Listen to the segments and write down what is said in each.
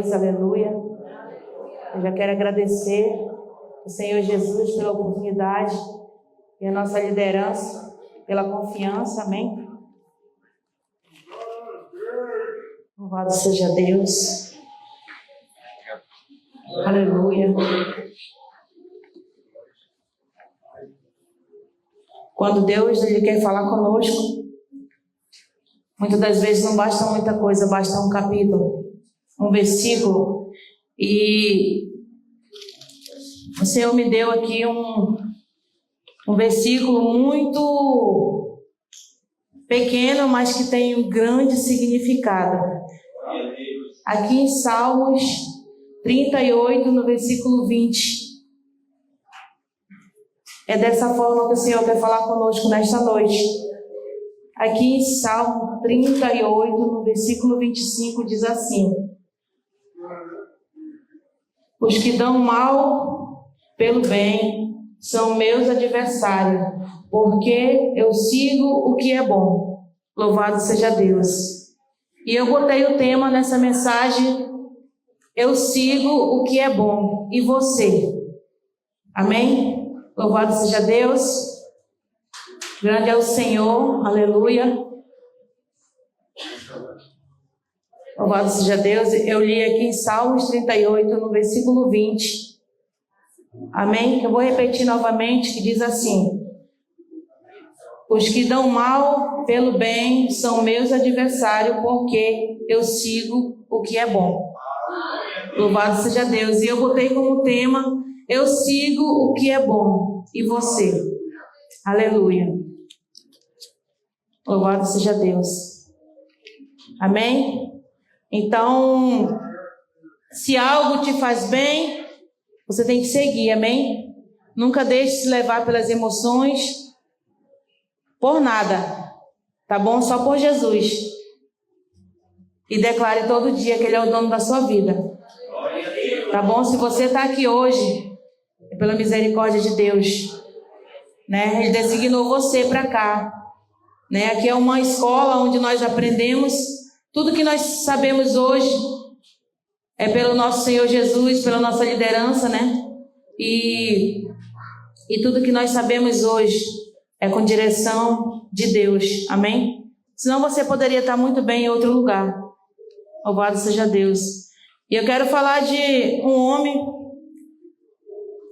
Deus, aleluia. Eu já quero agradecer ao Senhor Jesus pela oportunidade e a nossa liderança, pela confiança, amém? Louvado seja Deus. Aleluia. Quando Deus ele quer falar conosco, muitas das vezes não basta muita coisa, basta um capítulo, um versículo. E o Senhor me deu aqui um versículo muito pequeno, mas que tem um grande significado. Aqui em Salmos 38, no versículo 20. É dessa forma que o Senhor quer falar conosco nesta noite. Aqui em Salmo 38, no versículo 25, diz assim: os que dão mal pelo bem são meus adversários, porque eu sigo o que é bom. Louvado seja Deus. E eu botei o tema nessa mensagem: eu sigo o que é bom. E você? Amém? Louvado seja Deus. Grande é o Senhor. Aleluia. Louvado seja Deus. Eu li aqui em Salmos 38, no versículo 20. Amém? Eu vou repetir novamente, que diz assim: os que dão mal pelo bem são meus adversários, porque eu sigo o que é bom. Louvado seja Deus. E eu botei como tema: eu sigo o que é bom. E você? Aleluia. Louvado seja Deus. Amém? Então, se algo te faz bem, você tem que seguir, amém? Nunca deixe se levar pelas emoções, por nada, tá bom? Só por Jesus. E declare todo dia que Ele é o dono da sua vida. Tá bom? Se você está aqui hoje, é pela misericórdia de Deus, né? Ele designou você para cá, né? Aqui é uma escola onde nós aprendemos tudo que nós sabemos hoje. É pelo nosso Senhor Jesus, pela nossa liderança, né? E tudo que nós sabemos hoje é com direção de Deus, amém? Senão você poderia estar muito bem em outro lugar. Louvado seja Deus. E eu quero falar de um homem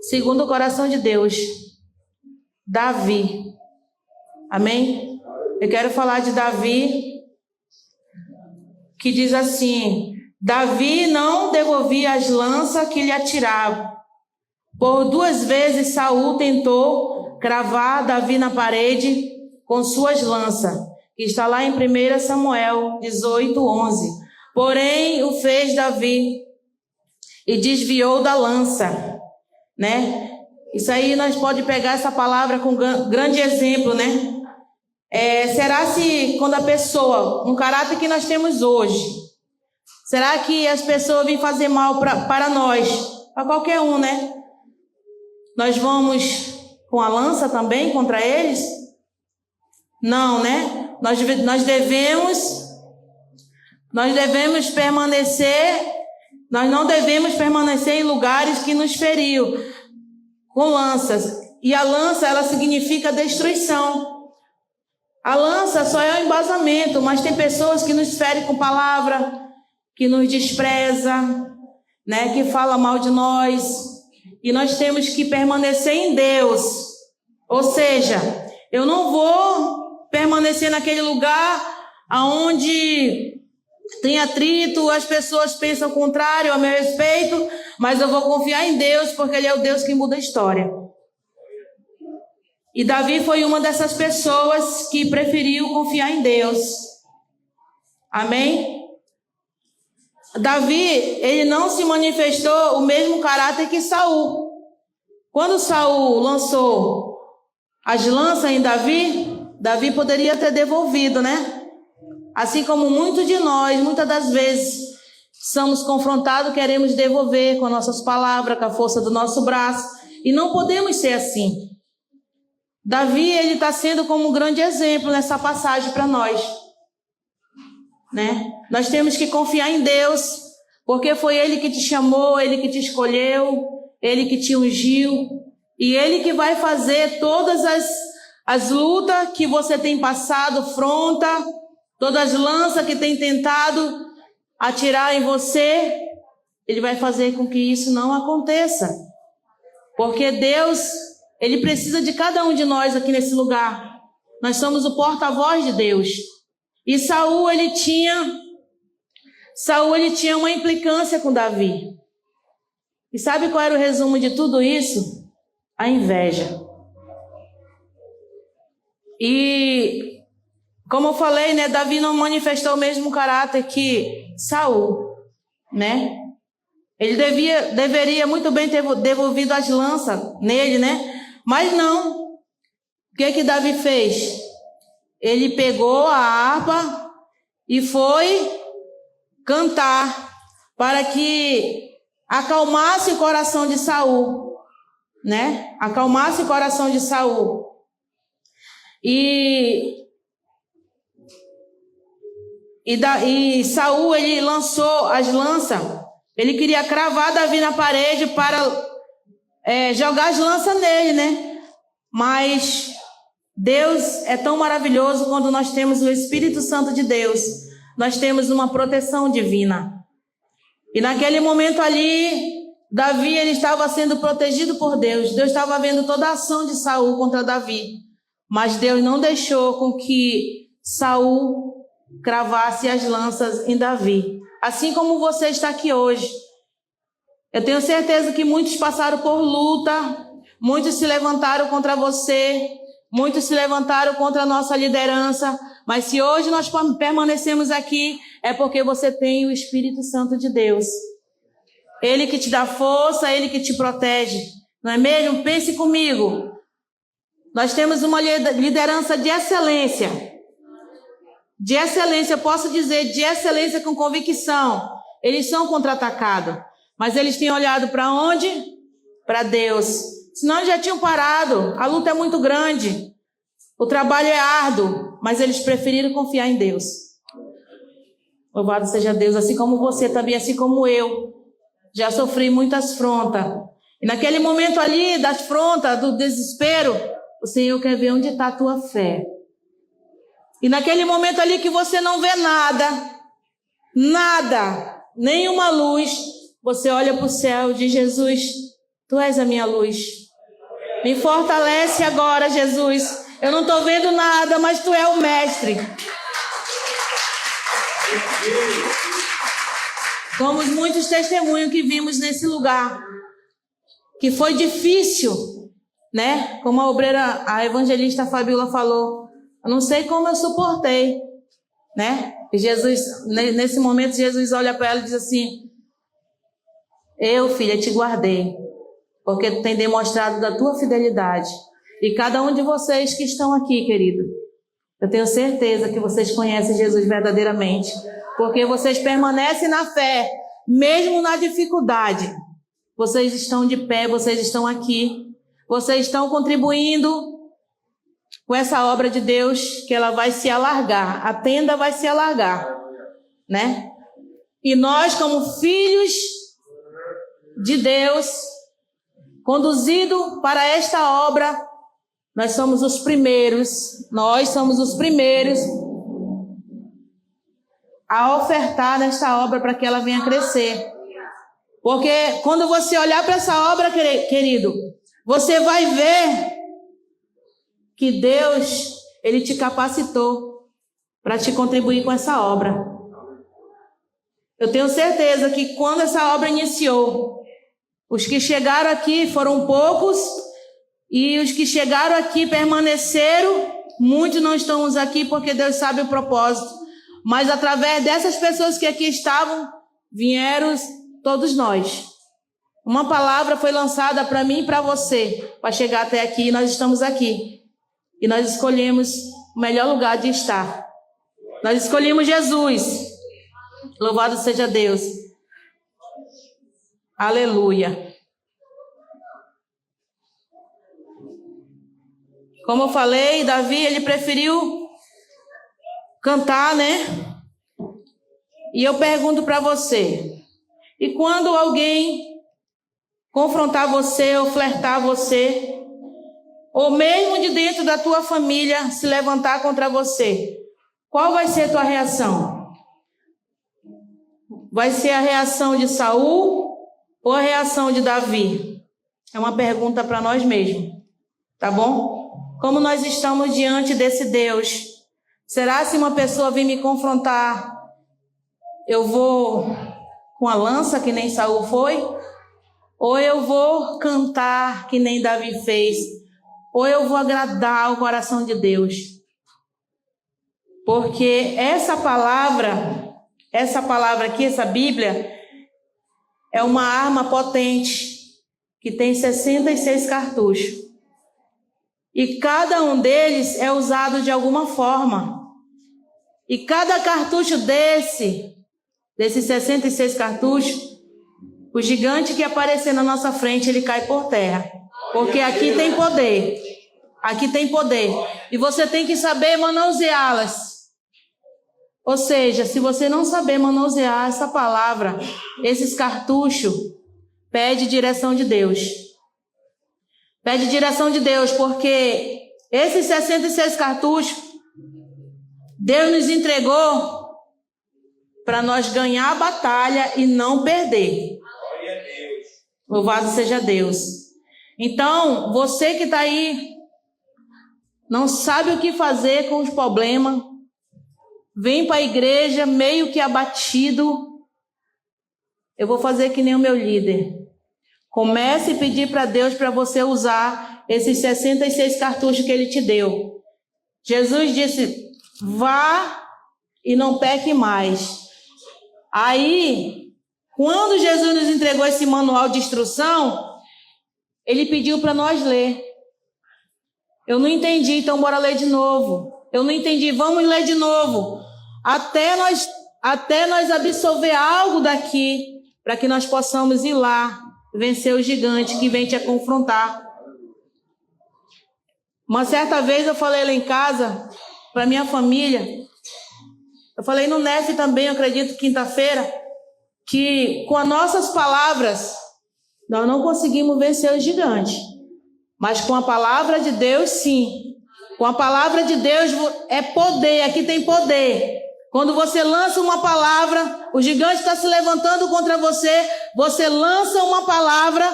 segundo o coração de Deus, Davi. Amém? Eu quero falar de Davi, que diz assim: Davi não devolvia as lanças que lhe atiravam. Por 2 vezes Saul tentou cravar Davi na parede com suas lanças, que está lá em 1 Samuel 18:11. Porém o fez Davi e desviou da lança, né? Isso aí nós pode pegar essa palavra com grande exemplo, né? Será se quando a pessoa, no caráter que nós temos hoje, será que as pessoas vêm fazer mal para nós, para qualquer um, né? Nós vamos com a lança também contra eles? Não, né? Nós devemos permanecer, nós não devemos permanecer em lugares que nos feriu com lanças. E a lança, ela significa destruição. A lança só é o embasamento, mas tem pessoas que nos ferem com palavra, que nos despreza, né, que fala mal de nós. E nós temos que permanecer em Deus. Ou seja, eu não vou permanecer naquele lugar onde tem atrito, as pessoas pensam o contrário a meu respeito, mas eu vou confiar em Deus, porque Ele é o Deus que muda a história. E Davi foi uma dessas pessoas que preferiu confiar em Deus. Amém? Davi, ele não se manifestou o mesmo caráter que Saul. Quando Saul lançou as lanças em Davi, Davi poderia ter devolvido, né? Assim como muitos de nós, muitas das vezes, somos confrontados, queremos devolver com nossas palavras, com a força do nosso braço. E não podemos ser assim. Davi, ele está sendo como um grande exemplo nessa passagem para nós, né? Nós temos que confiar em Deus, Porque foi Ele que te chamou, Ele que te escolheu, Ele que te ungiu, e Ele que vai fazer todas as lutas que você tem passado, afronta, todas as lanças que tem tentado atirar em você, Ele vai fazer com que isso não aconteça. Porque Deus, Ele precisa de cada um de nós aqui nesse lugar. Nós somos o porta-voz de Deus. E Saul, ele tinha uma implicância com Davi. E sabe qual era o resumo de tudo isso? A inveja. E, como eu falei, né, Davi não manifestou o mesmo caráter que Saul, né? Ele deveria muito bem ter devolvido as lanças nele, né? Mas não. O que Davi fez? Ele pegou a harpa e foi cantar para que acalmasse o coração de Saul, né? Acalmasse o coração de Saul. E Saul, ele lançou as lanças. Ele queria cravar Davi na parede para jogar as lanças nele, né? Mas Deus é tão maravilhoso quando nós temos o Espírito Santo de Deus. Nós temos uma proteção divina. E naquele momento ali, Davi, ele estava sendo protegido por Deus. Deus estava vendo toda a ação de Saul contra Davi. Mas Deus não deixou com que Saul cravasse as lanças em Davi. Assim como você está aqui hoje. Eu tenho certeza que muitos passaram por luta, muitos se levantaram contra você, muitos se levantaram contra a nossa liderança, mas se hoje nós permanecemos aqui, é porque você tem o Espírito Santo de Deus. Ele que te dá força, Ele que te protege. Não é mesmo? Pense comigo. Nós temos uma liderança de excelência. De excelência, eu posso dizer, de excelência com convicção. Eles são contra-atacados. Mas eles têm olhado para onde? Para Deus. Senão eles já tinham parado. A luta é muito grande. O trabalho é árduo. Mas eles preferiram confiar em Deus. Louvado seja Deus. Assim como você também, assim como eu. Já sofri muitas afrontas. E naquele momento ali, das afrontas, do desespero, o Senhor quer ver onde está a tua fé. E naquele momento ali que você não vê nada, nenhuma luz, você olha para o céu e diz: Jesus, Tu és a minha luz. Me fortalece agora, Jesus. Eu não estou vendo nada, mas Tu és o Mestre. Somos muitos testemunhos que vimos nesse lugar. Que foi difícil, né? Como a obreira, a evangelista Fabiola falou. Eu não sei como eu suportei, né? E Jesus, nesse momento, Jesus olha para ela e diz assim: eu, filha, te guardei, porque tu tem demonstrado da tua fidelidade. E cada um de vocês que estão aqui, querido, eu tenho certeza que vocês conhecem Jesus verdadeiramente, porque vocês permanecem na fé, mesmo na dificuldade. Vocês estão de pé, vocês estão aqui, vocês estão contribuindo com essa obra de Deus, que ela vai se alargar, a tenda vai se alargar, né? E nós, como filhos de Deus, conduzido para esta obra, nós somos os primeiros a ofertar nesta obra para que ela venha crescer. Porque quando você olhar para essa obra, querido, você vai ver que Deus, Ele te capacitou para te contribuir com essa obra. Eu tenho certeza que quando essa obra iniciou, os que chegaram aqui foram poucos, e os que chegaram aqui permaneceram. Muitos não estamos aqui porque Deus sabe o propósito, mas através dessas pessoas que aqui estavam, vieram todos nós. Uma palavra foi lançada para mim e para você, para chegar até aqui, e nós estamos aqui. E nós escolhemos o melhor lugar de estar. Nós escolhemos Jesus. Louvado seja Deus. Aleluia. Como eu falei, Davi, ele preferiu cantar, né? E eu pergunto para você, E quando alguém confrontar você ou flertar você, ou mesmo de dentro da tua família se levantar contra você, qual vai ser a tua reação? Vai ser a reação de Saul ou a reação de Davi? É uma pergunta para nós mesmos, tá bom? Como nós estamos diante desse Deus? Será se uma pessoa vir me confrontar, eu vou com a lança que nem Saul foi? Ou eu vou cantar que nem Davi fez? Ou eu vou agradar o coração de Deus? Porque essa palavra aqui, essa Bíblia, é uma arma potente que tem 66 cartuchos. E cada um deles é usado de alguma forma. E cada cartucho desses 66 cartuchos, o gigante que aparecer na nossa frente, ele cai por terra. Porque aqui tem poder. Aqui tem poder. E você tem que saber manuseá-las. Ou seja, se você não saber manusear essa palavra, esses cartuchos, pede direção de Deus. Pede direção de Deus, porque esses 66 cartuchos, Deus nos entregou para nós ganhar a batalha e não perder. Louvado seja Deus. Então, você que está aí, não sabe o que fazer com os problemas, vem para a igreja meio que abatido, eu vou fazer que nem o meu líder. Comece a pedir para Deus para você usar esses 66 cartuchos que Ele te deu. Jesus disse, vá e não peque mais. Aí, quando Jesus nos entregou esse manual de instrução, Ele pediu para nós ler. Eu não entendi, então bora ler de novo. Eu não entendi, vamos ler de novo. Até nós absorver algo daqui, para que nós possamos ir lá, vencer o gigante que vem te confrontar. Uma certa vez eu falei lá em casa, para minha família, eu falei no NEF também, eu acredito, quinta-feira, que com as nossas palavras, nós não conseguimos vencer o gigante. Mas com a palavra de Deus, sim. Com a palavra de Deus é poder, aqui tem poder. Quando você lança uma palavra, o gigante está se levantando contra você, você lança uma palavra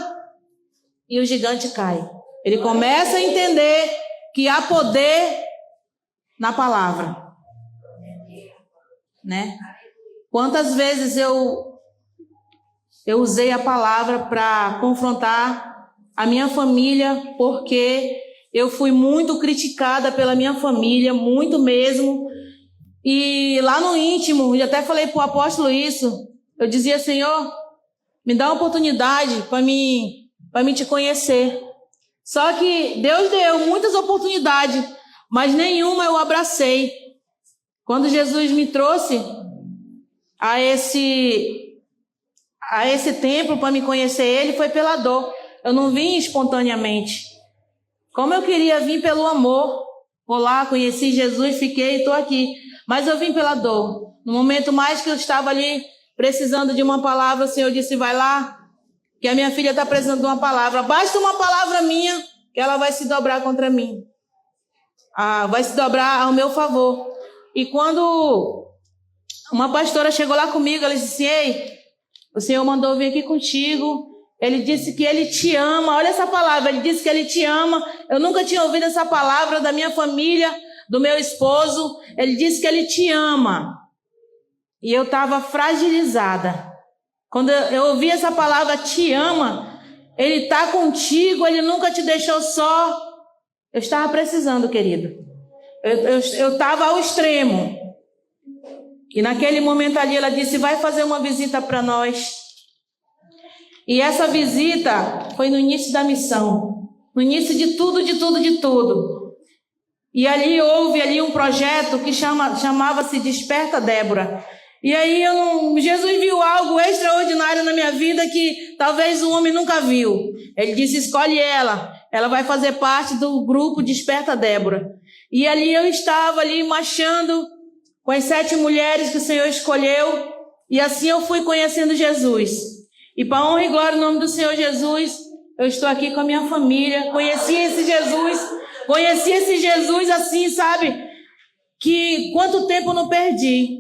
e o gigante cai. Ele começa a entender que há poder na palavra. Né? Quantas vezes eu usei a palavra para confrontar a minha família, porque eu fui muito criticada pela minha família, muito mesmo. E lá no íntimo, eu até falei para o apóstolo isso, eu dizia, Senhor, me dá uma oportunidade para mim te conhecer. Só que Deus deu muitas oportunidades, mas nenhuma eu abracei. Quando Jesus me trouxe a esse templo para me conhecer Ele, foi pela dor. Eu não vim espontaneamente. Como eu queria vir pelo amor, vou lá, conheci Jesus, fiquei e estou aqui. Mas eu vim pela dor. No momento mais que eu estava ali precisando de uma palavra, o Senhor disse, vai lá, que a minha filha está precisando de uma palavra. Basta uma palavra minha, que ela vai se dobrar contra mim. Vai se dobrar ao meu favor. E quando uma pastora chegou lá comigo, ela disse, ei, o Senhor mandou vir aqui contigo. Ele disse que Ele te ama. Olha essa palavra, Ele disse que Ele te ama. Eu nunca tinha ouvido essa palavra da minha família, do meu esposo. Ele disse que Ele te ama. E eu estava fragilizada. Quando eu ouvi essa palavra, te ama, Ele está contigo, Ele nunca te deixou só. Eu estava precisando, querido. Eu estava ao extremo. E naquele momento ali, ela disse, vai fazer uma visita para nós. E essa visita foi no início da missão. No início de tudo. E ali houve um projeto que chamava-se Desperta Débora. E aí Jesus viu algo extraordinário na minha vida que talvez o homem nunca viu. Ele disse, escolhe ela vai fazer parte do grupo Desperta Débora. E ali eu estava ali marchando com as 7 mulheres que o Senhor escolheu. E assim eu fui conhecendo Jesus. E para honra e glória no nome do Senhor Jesus, eu estou aqui com a minha família. Conheci esse Jesus assim, sabe? Que quanto tempo eu não perdi,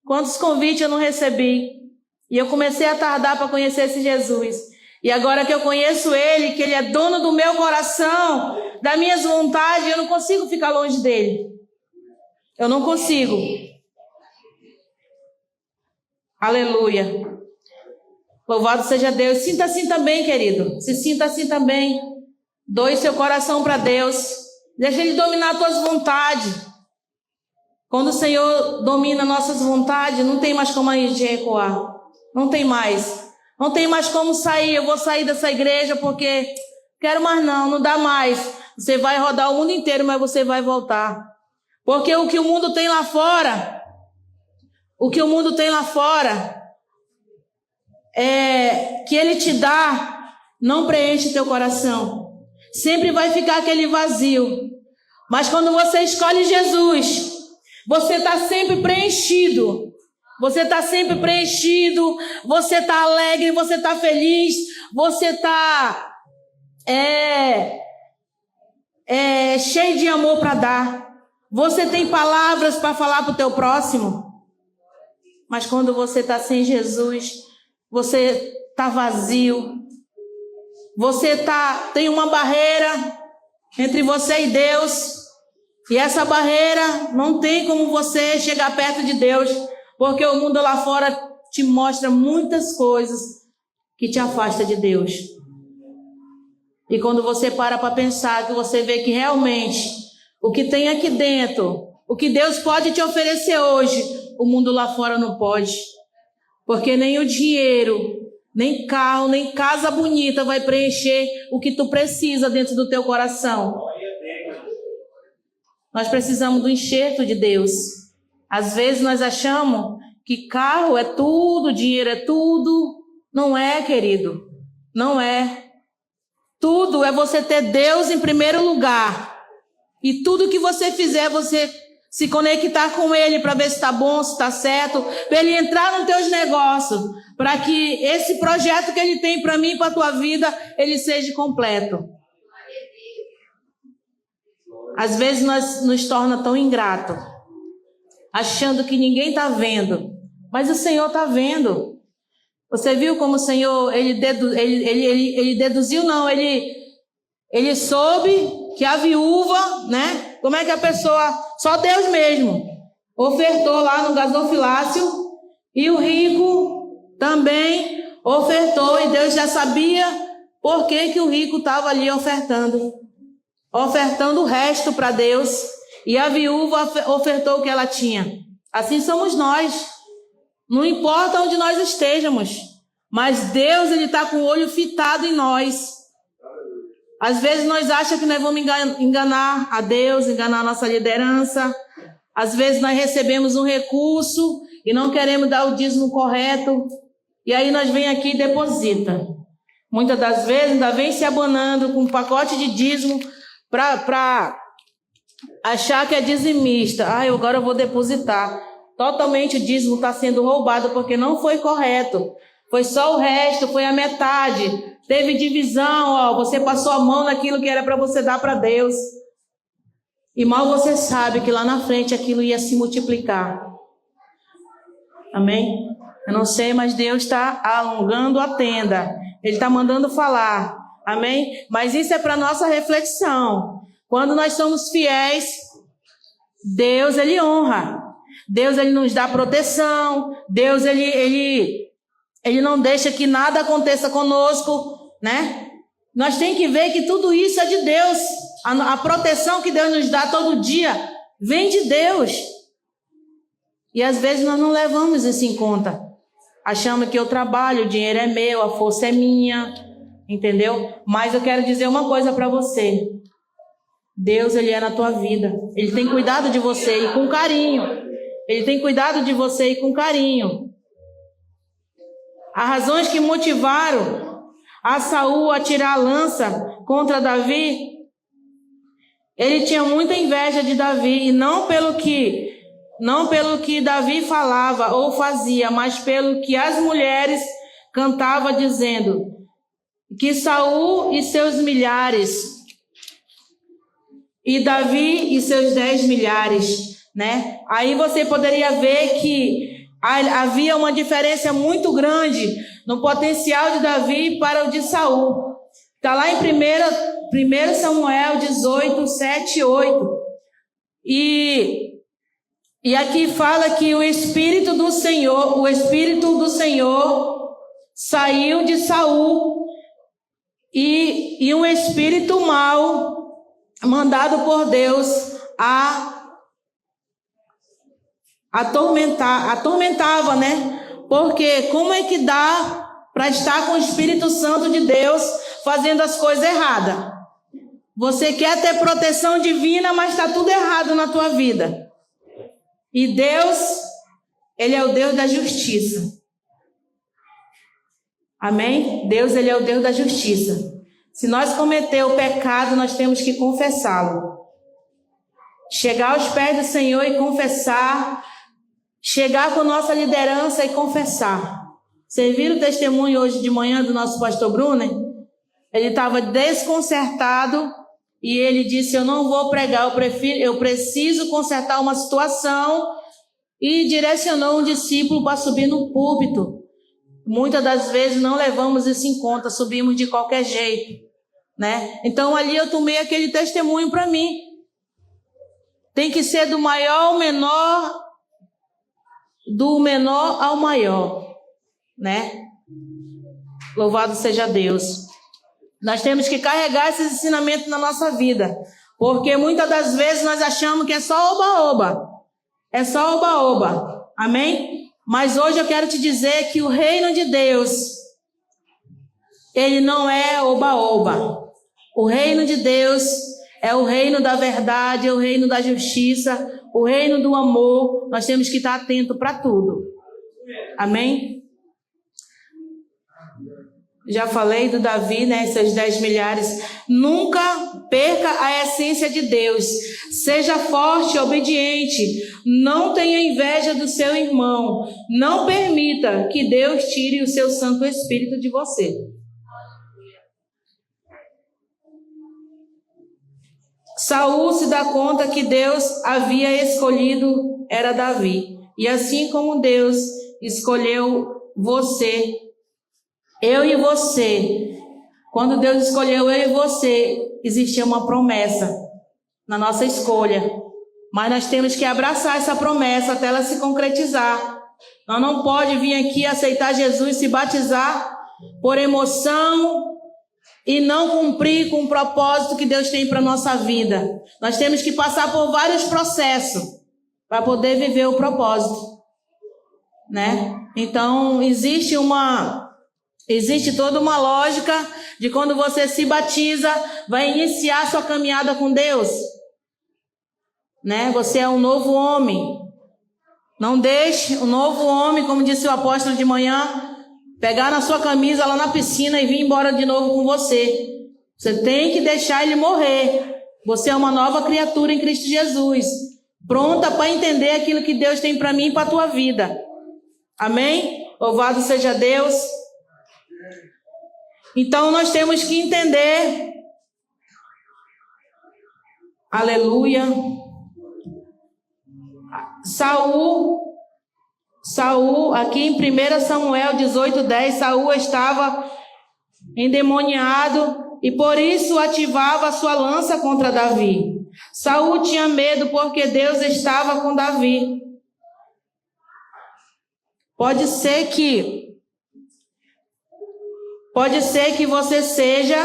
quantos convites eu não recebi. E eu comecei a tardar para conhecer esse Jesus. E agora que eu conheço Ele, que Ele é dono do meu coração, das minhas vontades, eu não consigo ficar longe dEle. Eu não consigo. Aleluia. Louvado seja Deus. Sinta assim também, querido. Se sinta assim também. Doe seu coração para Deus. Deixa Ele dominar as tuas vontades. Quando o Senhor domina nossas vontades, não tem mais como a gente recuar. Não tem mais. Não tem mais como sair. Eu vou sair dessa igreja porque quero mais não dá mais. Você vai rodar o mundo inteiro, mas você vai voltar. Porque o que o mundo tem lá fora, que ele te dá, não preenche teu coração. Sempre vai ficar aquele vazio. Mas quando você escolhe Jesus, você está sempre preenchido. Você está sempre preenchido. Você está alegre, você está feliz. Você está cheio de amor para dar. Você tem palavras para falar para o teu próximo. Mas quando você está sem Jesus, você está vazio. Você tem uma barreira entre você e Deus. E essa barreira não tem como você chegar perto de Deus. Porque o mundo lá fora te mostra muitas coisas que te afastam de Deus. E quando você para pensar, que você vê que realmente o que tem aqui dentro, o que Deus pode te oferecer hoje, o mundo lá fora não pode. Porque nem o dinheiro, nem carro, nem casa bonita vai preencher o que tu precisa dentro do teu coração. Nós precisamos do enxerto de Deus. Às vezes nós achamos que carro é tudo, dinheiro é tudo. Não é, querido. Não é. Tudo é você ter Deus em primeiro lugar. E tudo que você fizer, você se conectar com Ele para ver se está bom, se está certo. Para Ele entrar nos teus negócios. Para que esse projeto que Ele tem para mim e para a tua vida, ele seja completo. Às vezes nós nos torna tão ingrato, achando que ninguém está vendo, mas o Senhor está vendo. Você viu como o Senhor, ele deduziu, não, ele soube que a viúva, né, como é que a pessoa, só Deus mesmo, ofertou lá no gasofilácio, e o rico também ofertou, e Deus já sabia por que o rico estava ali ofertando o resto para Deus, e a viúva ofertou o que ela tinha. Assim somos nós. Não importa onde nós estejamos, mas Deus, Ele está com o olho fitado em nós. Às vezes nós achamos que nós vamos enganar a Deus, enganar a nossa liderança. Às vezes nós recebemos um recurso e não queremos dar o dízimo correto. E aí nós vem aqui e deposita. Muitas das vezes ainda vem se abonando com um pacote de dízimo para achar que é dizimista. Agora eu vou depositar. Totalmente o dízimo está sendo roubado porque não foi correto. Foi só o resto, foi a metade. Teve divisão, você passou a mão naquilo que era para você dar para Deus. E mal você sabe que lá na frente aquilo ia se multiplicar. Amém? Eu não sei, mas Deus está alongando a tenda. Ele está mandando falar. Amém? Mas isso é para nossa reflexão. Quando nós somos fiéis, Deus, Ele honra. Deus, Ele nos dá proteção. Deus, Ele não deixa que nada aconteça conosco, né? Nós temos que ver que tudo isso é de Deus. A proteção que Deus nos dá todo dia vem de Deus. E às vezes nós não levamos isso em conta. Achamos que eu trabalho, o dinheiro é meu, a força é minha, entendeu? Mas eu quero dizer uma coisa para você. Deus, Ele é na tua vida. Ele tem cuidado de você e com carinho. Ele tem cuidado de você e com carinho. As razões que motivaram a Saul a tirar a lança contra Davi, ele tinha muita inveja de Davi, e não pelo que Davi falava ou fazia, mas pelo que as mulheres cantava dizendo que Saul e seus milhares e Davi e seus 10 milhares, né? Aí você poderia ver que havia uma diferença muito grande no potencial de Davi para o de Saul. Está lá em 1 Samuel 18, 7 e 8. E aqui fala que o Espírito do Senhor saiu de Saul e um espírito mau mandado por Deus atormentava, né? Porque como é que dá para estar com o Espírito Santo de Deus fazendo as coisas erradas? Você quer ter proteção divina, mas está tudo errado na tua vida. E Deus, Ele é o Deus da justiça. Amém? Deus, Ele é o Deus da justiça. Se nós cometer o pecado, nós temos que confessá-lo. Chegar aos pés do Senhor e confessar. Chegar com nossa liderança e confessar. Vocês viram o testemunho hoje de manhã do nosso pastor Bruno? Ele estava desconcertado e ele disse: eu não vou pregar, eu preciso consertar uma situação, e direcionou um discípulo para subir no púlpito. Muitas das vezes não levamos isso em conta, subimos de qualquer jeito, né? Então ali eu tomei aquele testemunho para mim. Tem que ser do maior ao menor, do menor ao maior, né? Louvado seja Deus. Nós temos que carregar esses ensinamentos na nossa vida, porque muitas das vezes nós achamos que é só oba-oba. É só oba-oba. Amém? Mas hoje eu quero te dizer que o reino de Deus, ele não é oba-oba. O reino de Deus é o reino da verdade, é o reino da justiça, o reino do amor. Nós temos que estar atentos para tudo. Amém? Já falei do Davi, né? Seus 10 milhares. Nunca perca a essência de Deus. Seja forte, obediente. Não tenha inveja do seu irmão. Não permita que Deus tire o seu Santo Espírito de você. Saul se dá conta que Deus havia escolhido era Davi. E assim como Deus escolheu você, eu e você, quando Deus escolheu eu e você, existia uma promessa na nossa escolha. Mas nós temos que abraçar essa promessa até ela se concretizar. Nós não pode vir aqui aceitar Jesus, se batizar por emoção e não cumprir com o propósito que Deus tem para a nossa vida. Nós temos que passar por vários processos para poder viver o propósito, né? Então, existe toda uma lógica de quando você se batiza, vai iniciar sua caminhada com Deus, né? Você é um novo homem. Não deixe o novo homem, como disse o apóstolo de manhã, pegar na sua camisa lá na piscina e vir embora de novo com você. Você tem que deixar ele morrer. Você é uma nova criatura em Cristo Jesus, pronta para entender aquilo que Deus tem para mim e para a tua vida. Amém? Louvado seja Deus. Então nós temos que entender, aleluia, Saul, aqui em 1 Samuel 18:10, Saul estava endemoniado e por isso ativava a sua lança contra Davi. Saul tinha medo porque Deus estava com Davi. Pode ser que você seja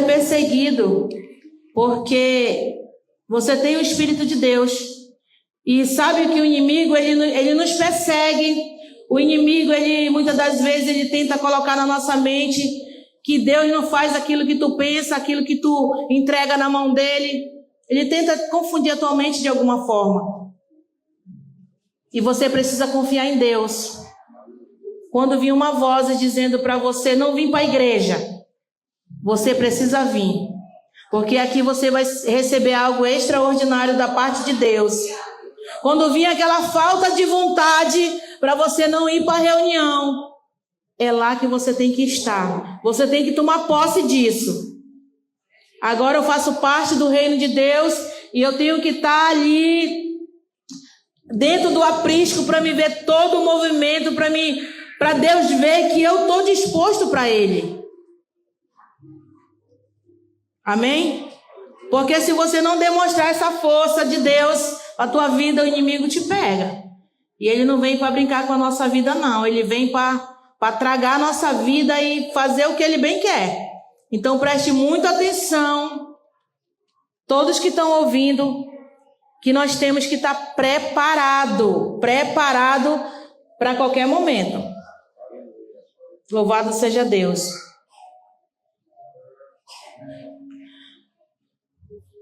perseguido, porque você tem o Espírito de Deus. E sabe que o inimigo, ele nos persegue. O inimigo, muitas das vezes, ele tenta colocar na nossa mente que Deus não faz aquilo que tu pensa, aquilo que tu entrega na mão dele. Ele tenta confundir a tua mente de alguma forma. E você precisa confiar em Deus. Quando vir uma voz dizendo para você não vir para a igreja, você precisa vir. Porque aqui você vai receber algo extraordinário da parte de Deus. Quando vinha aquela falta de vontade para você não ir para a reunião, é lá que você tem que estar. Você tem que tomar posse disso. Agora eu faço parte do reino de Deus e eu tenho que estar ali dentro do aprisco para me ver todo o movimento, para Deus ver que eu estou disposto para Ele. Amém? Porque se você não demonstrar essa força de Deus, a tua vida, o inimigo te pega. E ele não vem para brincar com a nossa vida, não. Ele vem para tragar a nossa vida e fazer o que ele bem quer. Então preste muita atenção, todos que estão ouvindo, que nós temos que estar preparado para qualquer momento. Louvado seja Deus.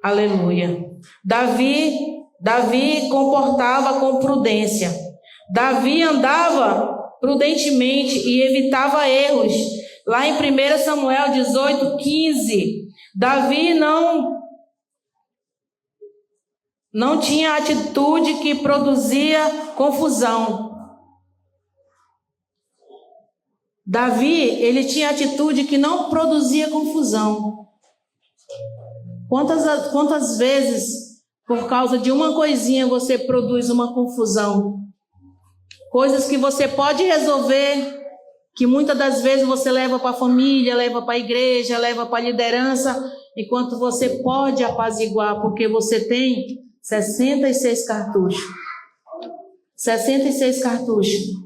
Aleluia. Davi comportava com prudência. Davi andava prudentemente e evitava erros. Lá em 1 Samuel 18:15, Davi não tinha atitude que produzia confusão. Davi, ele tinha atitude que não produzia confusão. Quantas vezes, por causa de uma coisinha, você produz uma confusão? Coisas que você pode resolver, que muitas das vezes você leva para a família, leva para a igreja, leva para a liderança, enquanto você pode apaziguar, porque você tem 66 cartuchos. 66 cartuchos.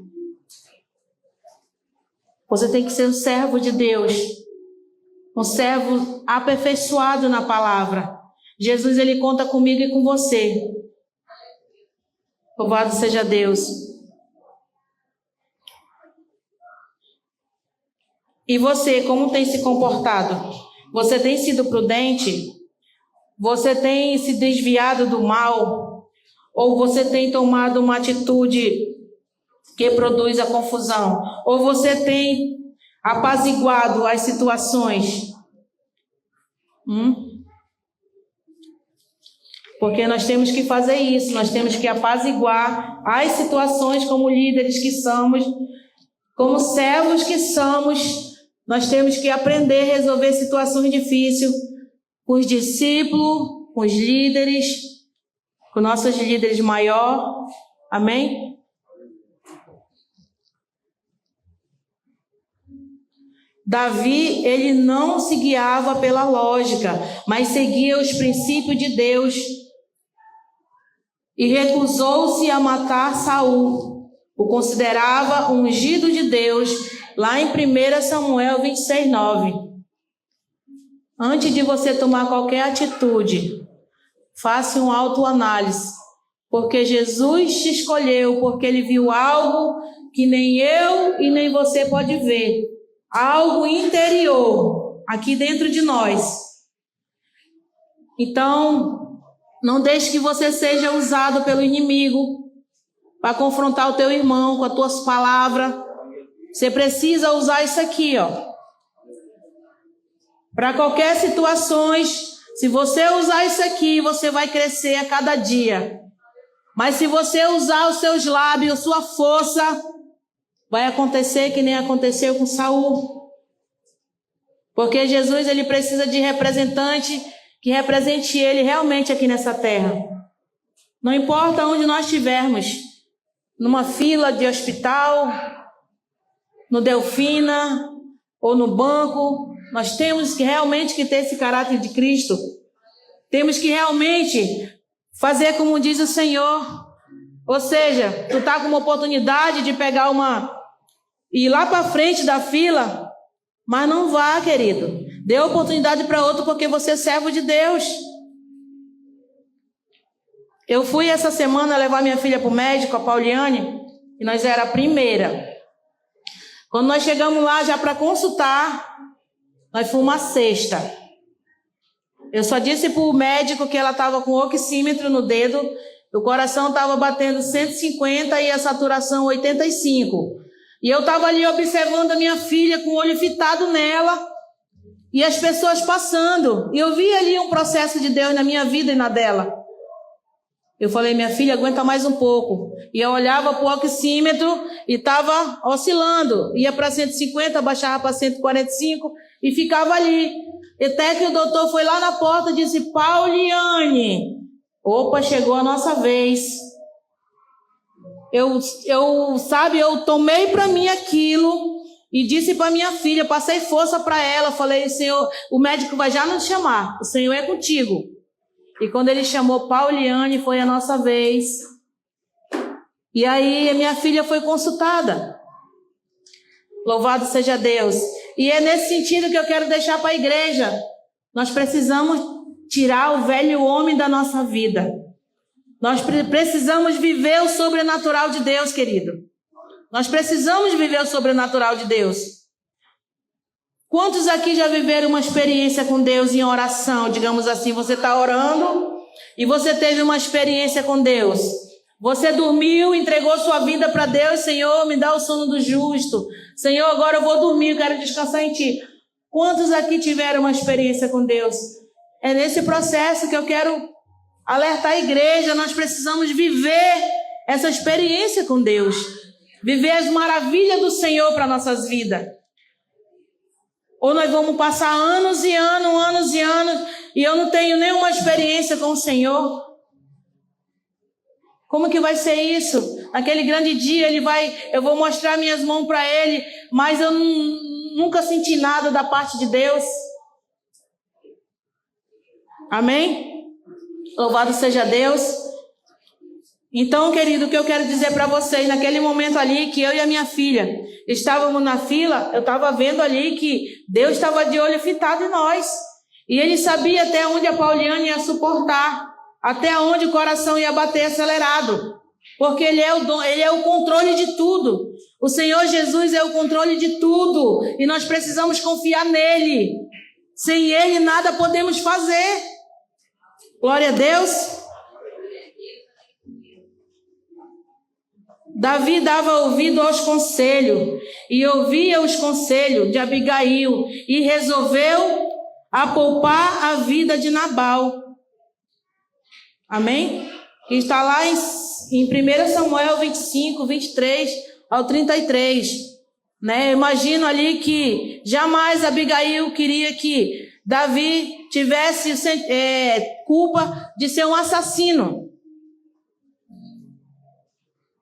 Você tem que ser um servo de Deus, um servo aperfeiçoado na palavra. Jesus, ele conta comigo e com você. Louvado seja Deus. E você, como tem se comportado? Você tem sido prudente? Você tem se desviado do mal? Ou você tem tomado uma atitude que produz a confusão? Ou você tem apaziguado as situações? Porque nós temos que fazer isso, nós temos que apaziguar as situações como líderes que somos, como servos que somos. Nós temos que aprender a resolver situações difíceis com os discípulos, com os líderes, com nossos líderes maiores. Amém? Davi, ele não se guiava pela lógica, mas seguia os princípios de Deus e recusou-se a matar Saul. O considerava ungido de Deus, lá em 1 Samuel 26:9. Antes de você tomar qualquer atitude, faça uma autoanálise, porque Jesus te escolheu, porque ele viu algo que nem eu e nem você pode ver. Algo interior, aqui dentro de nós. Então, não deixe que você seja usado pelo inimigo para confrontar o teu irmão com as tuas palavras. Você precisa usar isso aqui, ó. Para qualquer situações, se você usar isso aqui, você vai crescer a cada dia. Mas se você usar os seus lábios, sua força, vai acontecer que nem aconteceu com Saul. Porque Jesus, ele precisa de representante que represente ele realmente aqui nessa terra. Não importa onde nós estivermos, numa fila de hospital, no Delfina ou no banco, nós temos que realmente que ter esse caráter de Cristo. Temos que realmente fazer como diz o Senhor. Ou seja, tu está com uma oportunidade de pegar ir lá para frente da fila, mas não vá, querido. Dê oportunidade para outro, porque você é servo de Deus. Eu fui essa semana levar minha filha para o médico, a Pauliane, e nós era a primeira. Quando nós chegamos lá já para consultar, nós fomos a sexta. Eu só disse para o médico que ela estava com oxímetro no dedo, o coração estava batendo 150 e a saturação 85. E eu estava ali observando a minha filha com o olho fitado nela e as pessoas passando. E eu vi ali um processo de Deus na minha vida e na dela. Eu falei, minha filha, aguenta mais um pouco. E eu olhava para o oxímetro e estava oscilando. Ia para 150, baixava para 145 e ficava ali. Até que o doutor foi lá na porta e disse, Pauliane, opa, chegou a nossa vez. Eu tomei para mim aquilo e disse para minha filha, passei força para ela, falei, Senhor, o médico vai já nos chamar, o Senhor é contigo. E quando ele chamou Pauliane, foi a nossa vez. E aí a minha filha foi consultada. Louvado seja Deus. E é nesse sentido que eu quero deixar para a igreja. Nós precisamos tirar o velho homem da nossa vida. Nós precisamos viver o sobrenatural de Deus, querido. Nós precisamos viver o sobrenatural de Deus. Quantos aqui já viveram uma experiência com Deus em oração? Digamos assim, você está orando e você teve uma experiência com Deus. Você dormiu, entregou sua vida para Deus. Senhor, me dá o sono do justo. Senhor, agora eu vou dormir, eu quero descansar em Ti. Quantos aqui tiveram uma experiência com Deus? É nesse processo que eu quero alertar a igreja. Nós precisamos viver essa experiência com Deus. Viver as maravilhas do Senhor para nossas vidas. Ou nós vamos passar anos e anos, e eu não tenho nenhuma experiência com o Senhor. Como que vai ser isso? Naquele grande dia eu vou mostrar minhas mãos para Ele, mas eu nunca senti nada da parte de Deus. Amém? Louvado seja Deus. Então, querido, o que eu quero dizer para vocês, naquele momento ali que eu e a minha filha estávamos na fila, eu estava vendo ali que Deus estava de olho fitado em nós. E Ele sabia até onde a Pauliane ia suportar, até onde o coração ia bater acelerado. Porque Ele é o controle de tudo. O Senhor Jesus é o controle de tudo. E nós precisamos confiar nele. Sem Ele nada podemos fazer. Glória a Deus. Davi dava ouvido aos conselhos e ouvia os conselhos de Abigail e resolveu poupar a vida de Nabal. Amém? Que está lá em 1 Samuel 25, 23 ao 33. Né? Eu imagino ali que jamais Abigail queria que Davi tivesse culpa de ser um assassino.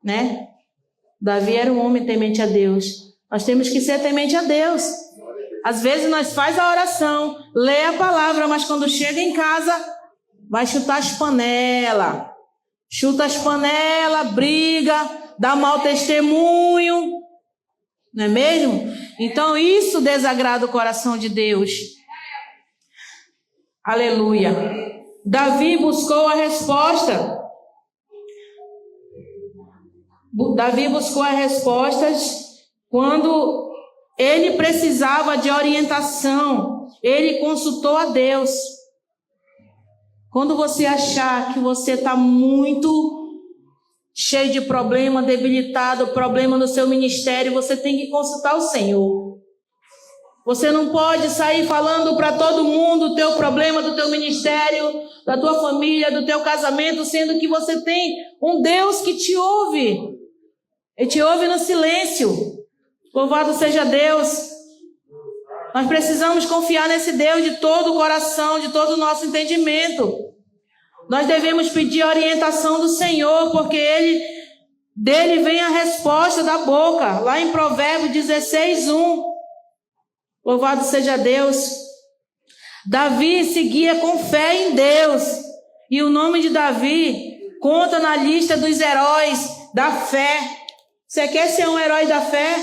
Né? Davi era um homem temente a Deus. Nós temos que ser temente a Deus. Às vezes nós faz a oração, lê a palavra, mas quando chega em casa, vai chutar as panelas. Chuta as panelas, briga, dá mau testemunho. Não é mesmo? Então isso desagrada o coração de Deus. Aleluia. Davi buscou a resposta. Davi buscou as respostas quando ele precisava de orientação. Ele consultou a Deus. Quando você achar que você está muito cheio de problema, debilitado, problema no seu ministério, você tem que consultar o Senhor. Você não pode sair falando para todo mundo o teu problema do teu ministério, da tua família, do teu casamento, sendo que você tem um Deus que te ouve. Ele te ouve no silêncio. Louvado seja Deus. Nós precisamos confiar nesse Deus de todo o coração, de todo o nosso entendimento. Nós devemos pedir a orientação do Senhor, porque dele vem a resposta da boca. Lá em Provérbios 16, 1. Louvado seja Deus. Davi seguia com fé em Deus. E o nome de Davi conta na lista dos heróis da fé. Você quer ser um herói da fé?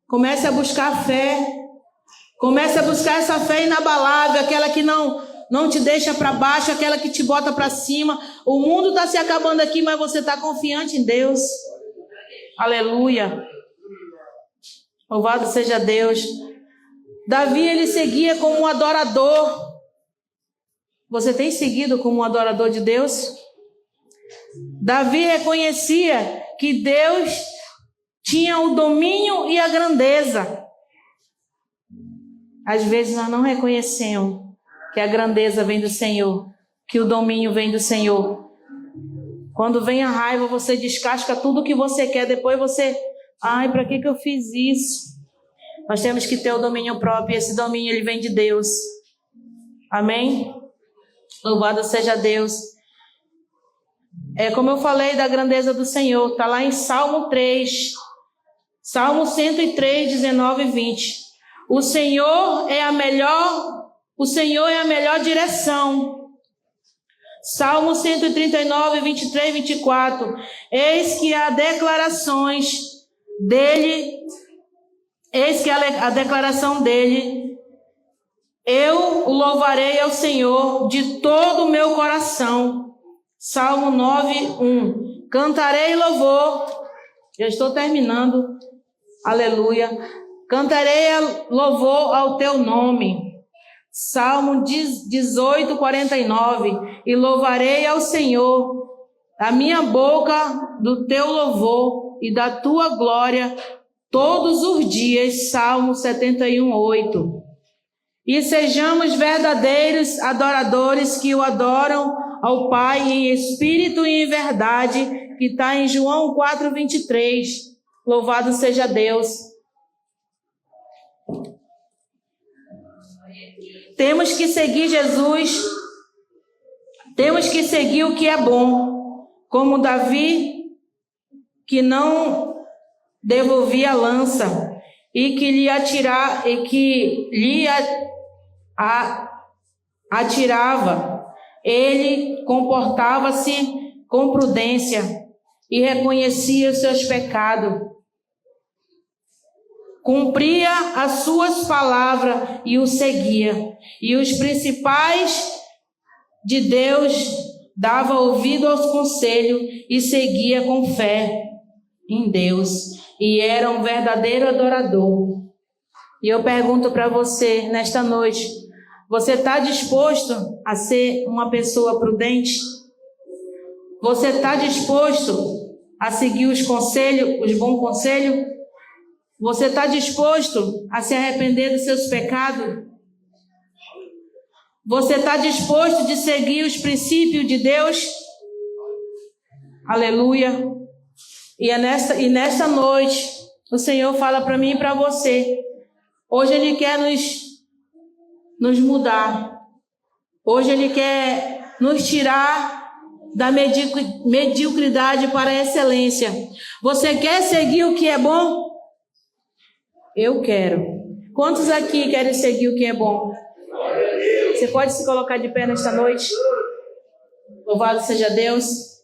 Comece a buscar a fé. Comece a buscar essa fé inabalável, aquela que não te deixa para baixo, aquela que te bota para cima. O mundo está se acabando aqui, mas você está confiante em Deus. Aleluia. Louvado seja Deus. Davi, ele seguia como um adorador. Você tem seguido como um adorador de Deus? Davi reconhecia que Deus tinha o domínio e a grandeza. Às vezes nós não reconhecemos que a grandeza vem do Senhor, que o domínio vem do Senhor. Quando vem a raiva, você descasca tudo que você quer. Depois você... Ai, para que eu fiz isso? Nós temos que ter o domínio próprio. E esse domínio, ele vem de Deus. Amém? Louvado seja Deus. Como eu falei da grandeza do Senhor. Está lá em Salmo 3. Salmo 103, 19 e 20. O Senhor é a melhor direção. Salmo 139, 23 e 24. Eis que a declaração dele, eu o louvarei ao Senhor de todo o meu coração. Salmo 9, 1. Cantarei louvor. Já estou terminando. Aleluia. Cantarei louvor ao teu nome. Salmo 18, 49. E louvarei ao Senhor a minha boca do teu louvor e da tua glória todos os dias. Salmo 71, 8. E sejamos verdadeiros adoradores que o adoram ao Pai em espírito e em verdade, que está em João 4, 23. Louvado seja Deus. Temos que seguir Jesus. Temos que seguir o que é bom. Como Davi, que não devolvia a lança e que lhe atirava. Ele comportava-se com prudência e reconhecia os seus pecados. Cumpria as suas palavras e o seguia. E os principais de Deus dava ouvido aos conselhos e seguia com fé em Deus. E era um verdadeiro adorador. E eu pergunto para você nesta noite, você está disposto a ser uma pessoa prudente? Você está disposto a seguir os conselhos, os bons conselhos? Você está disposto a se arrepender dos seus pecados? Você está disposto de seguir os princípios de Deus? Aleluia. E nesta noite, o Senhor fala para mim e para você. Hoje Ele quer nos mudar. Hoje Ele quer nos tirar da mediocridade para a excelência. Você quer seguir o que é bom? Eu quero. Quantos aqui querem seguir o que é bom? Você pode se colocar de pé nesta noite? Louvado seja Deus.